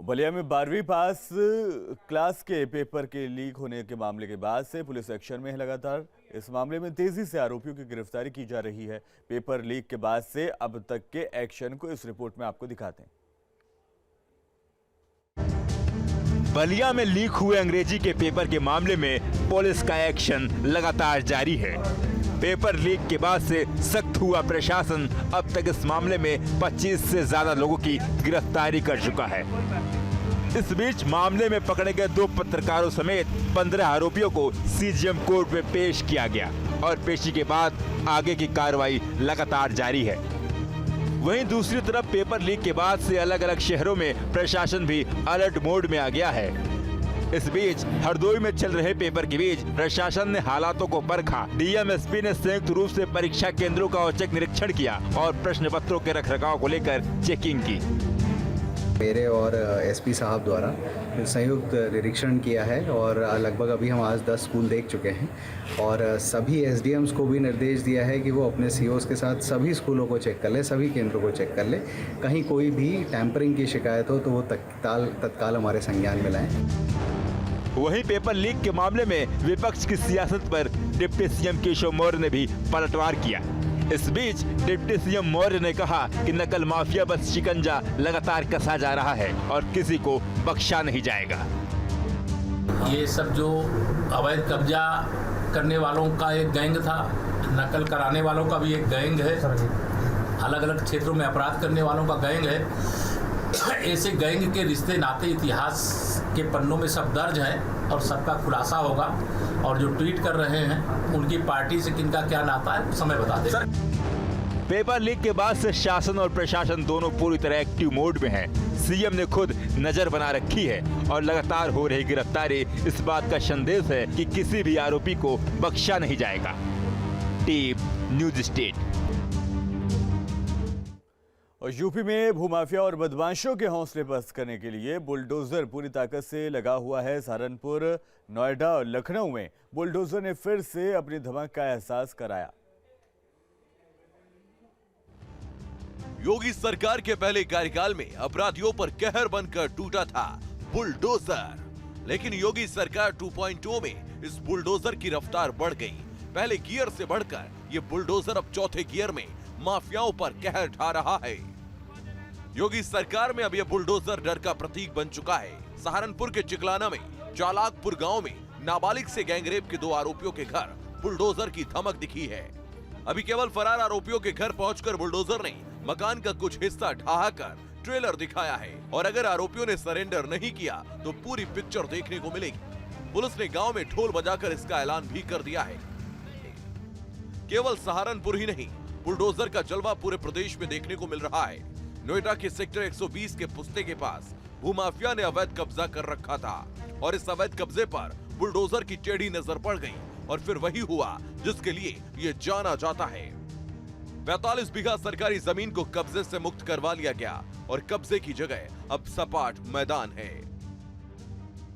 बलिया में 12वीं पास क्लास के पेपर के लीक होने के मामले के बाद से पुलिस एक्शन में है लगातार। इस मामले में तेजी से आरोपियों की गिरफ्तारी की जा रही है। पेपर लीक के बाद से अब तक के एक्शन को इस रिपोर्ट में आपको दिखाते हैं। बलिया में लीक हुए अंग्रेजी के पेपर के मामले में पुलिस का एक्शन लगातार जारी है। पेपर लीक के बाद से सख्त हुआ प्रशासन अब तक इस मामले में 25 से ज्यादा लोगों की गिरफ्तारी कर चुका है। इस बीच मामले में पकड़े गए 2 पत्रकारों समेत 15 आरोपियों को सीजीएम कोर्ट में पेश किया गया और पेशी के बाद आगे की कार्रवाई लगातार जारी है। वहीं दूसरी तरफ पेपर लीक के बाद से अलग अलग शहरों में प्रशासन भी अलर्ट मोड में आ गया है। इस बीच हरदोई में चल रहे पेपर के बीच प्रशासन ने हालातों को परखा। डीएम एसपी ने संयुक्त रूप से परीक्षा केंद्रों का औचक निरीक्षण किया और प्रश्न पत्रों के रखरखाव को लेकर चेकिंग की। मेरे और एसपी साहब द्वारा संयुक्त निरीक्षण किया है और लगभग अभी हम आज 10 स्कूल देख चुके हैं और सभी एसडीएम्स को भी निर्देश दिया है कि वो अपने सीओस के साथ सभी स्कूलों को चेक कर ले, सभी केंद्रों को चेक कर ले। कहीं कोई भी टैंपरिंग की शिकायत हो तो वो तत्काल हमारे संज्ञान में लाएं। वहीं पेपर लीक के मामले में विपक्ष की सियासत पर डिप्टी सीएम केशव मौर्य ने भी पलटवार किया। इस बीच डिप्टी सीएम मौर्य ने कहा कि नकल माफिया बस शिकंजा लगातार कसा जा रहा है और किसी को बख्शा नहीं जाएगा। ये सब जो अवैध कब्जा करने वालों का एक गैंग था, नकल कराने वालों का भी एक गैंग है, अलग अलग क्षेत्रों में अपराध करने वालों का गैंग है। ऐसे गैंग के रिश्ते नाते इतिहास के पन्नों में सब दर्ज है और सबका खुलासा होगा। और जो ट्वीट कर रहे हैं उनकी पार्टी से किनका क्या नाता है समय बता दें। पेपर लीक के बाद से शासन और प्रशासन दोनों पूरी तरह एक्टिव मोड में है। सीएम ने खुद नजर बना रखी है और लगातार हो रही गिरफ्तारी इस बात का संदेश है कि किसी भी आरोपी को बख्शा नहीं जाएगा। Team news state. और यूपी में भूमाफिया और बदमाशों के हौसले पस्त करने के लिए बुलडोजर पूरी ताकत से लगा हुआ है। सहारनपुर, नोएडा और लखनऊ में बुलडोजर ने फिर से अपनी धमक का एहसास कराया। योगी सरकार के पहले कार्यकाल में अपराधियों पर कहर बनकर टूटा था बुलडोजर, लेकिन योगी सरकार 2.0 में इस बुलडोजर की रफ्तार बढ़ गई। पहले गियर से बढ़कर ये बुलडोजर अब चौथे गियर में माफियाओं पर कहर ढा रहा है। योगी सरकार में अब यह बुलडोजर डर का प्रतीक बन चुका है। सहारनपुर के चिकलाना में चालाकपुर गांव में नाबालिग से गैंगरेप के 2 आरोपियों के घर बुलडोजर की धमक दिखी है। अभी केवल फरार आरोपियों के घर पहुंचकर बुलडोजर ने मकान का कुछ हिस्सा ढहाकर ट्रेलर दिखाया है और अगर आरोपियों ने सरेंडर नहीं किया तो पूरी पिक्चर देखने को मिलेगी। पुलिस ने गांव में ढोल बजाकर इसका ऐलान भी कर दिया है। केवल सहारनपुर ही नहीं, बुलडोजर का जलवा पूरे प्रदेश में देखने को मिल रहा है। नोएडा के सेक्टर 120 के पुस्ते के पास भूमाफिया ने अवैध कब्जा कर रखा था और इस अवैध कब्जे पर बुलडोजर की टेढ़ी नजर पड़ गई और फिर वही हुआ जिसके लिए ये जाना जाता है। 45 बीघा सरकारी जमीन को कब्जे से मुक्त करवा लिया गया और कब्जे की जगह अब सपाट मैदान है।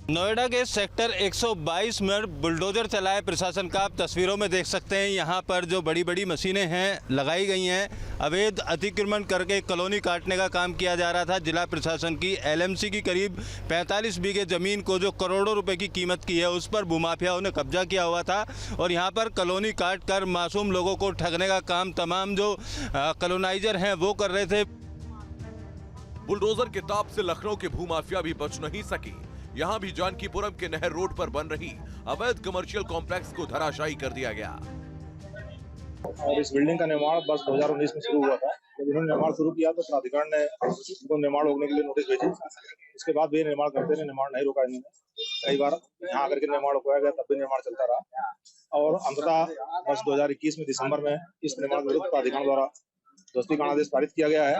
नोएडा के सेक्टर 122 में बुलडोजर चलाए प्रशासन का आप तस्वीरों में देख सकते हैं। यहाँ पर जो बड़ी बड़ी मशीनें हैं लगाई गई हैं। अवैध अतिक्रमण करके कॉलोनी काटने का काम किया जा रहा था। जिला प्रशासन की एलएमसी की करीब 45 बीघे ज़मीन को जो करोड़ों रुपए की कीमत की है उस पर भूमाफियाओं ने कब्जा किया हुआ था और यहाँ पर कॉलोनी काट कर मासूम लोगों को ठगने का काम तमाम जो कॉलोनाइजर हैं वो कर रहे थे। बुलडोजर के ताप से लखनऊ के भूमाफिया भी बच नहीं सकी। यहाँ भी जानकीपुरम के नहर रोड पर बन रही अवैध कमर्शियल कॉम्प्लेक्स को धराशायी कर दिया गया। और इस बिल्डिंग का निर्माण वर्ष 2019 में शुरू हुआ था। जब इन्होंने निर्माण शुरू किया तो प्राधिकरण ने उनको निर्माण रोकने के लिए नोटिस भेजी। उसके बाद भी निर्माण करते रहे, निर्माण नहीं रोका इन्होंने। कई बार यहाँ आकर के निर्माण रोकाया गया, तब भी निर्माण चलता रहा और अंततः वर्ष 2021 में दिसंबर में इस निर्माण विरुद्ध प्राधिकरण द्वारा दोस्ती का आदेश पारित किया गया है।